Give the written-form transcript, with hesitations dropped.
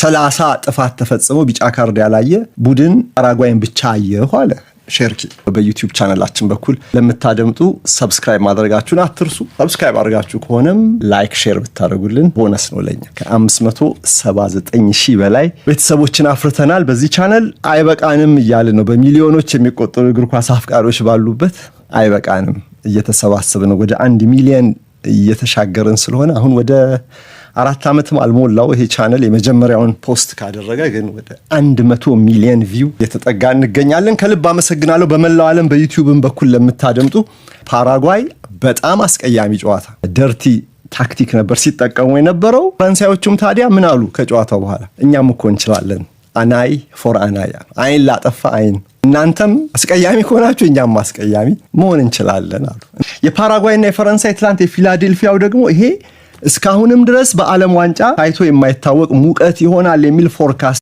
30 ጥፋት ተፈጽሞ ቢጫ ካርድ ያላየ ቡድን ፓራጓይን ብቻ አየሁ አለ ሼርኪ። በዩቲዩብ ቻናላችን በኩል ለምታደምጡ ሰብስክራይብ ማድረጋችሁን አትርሱ። ሰብስክራይብ አድርጋችሁ ከሆነም ላይክ ሼር ብታደርጉልን ቦነስ ነው ለኛ። ከ579,000 በላይ ቤተሰቦችን አፍርተናል በዚህ ቻናል። አይበቃንም እያለ ነው በሚሊዮኖች የሚቆጠሩ እግር ኳስ አፍቃሪዎች ባሉበት አይበቃንም እየተሰባሰበ ነው። ወደ 1 ሚሊዮን እየተሻገረን ስለሆነ አሁን ወደ 4 ዓመትም አልሞላው ይሄ ቻናል የመጀመሪያውን ፖስት ካደረገ ግን ወደ 100 ሚሊዮን ቪው የተጠጋ እንገኛለን። ከልብ አመሰግናለሁ። በመላው ዓለም በዩቲዩብም በኩል ለምታደምጡ ፓራጓይ በጣም አስቀያሚ ጨዋታ ደርቲ ታክቲክ ነበር ሲጠቀሙ የነበረው። ፈረንሳዮቹም ታዲያ ምን አሉ ከጨዋታው በኋላ? እኛም እኮ እንችላለን፣ አናይ ፎር አናይ፣ አይን ላጠፋ አይን፣ እናንተም አስቀያሚ ከሆናችሁ እኛም አስቀያሚ መሆን እንችላለን አሉ። የፓራጓይና የፈረንሳይ ትላንት የፊላዴልፊያው ደግሞ ይሄ እስካሁንም ድረስ በዓለም ዋንጫ ታይቶ የማይታወቅ ሙቀት ይሆናል የሚል ፎርካስት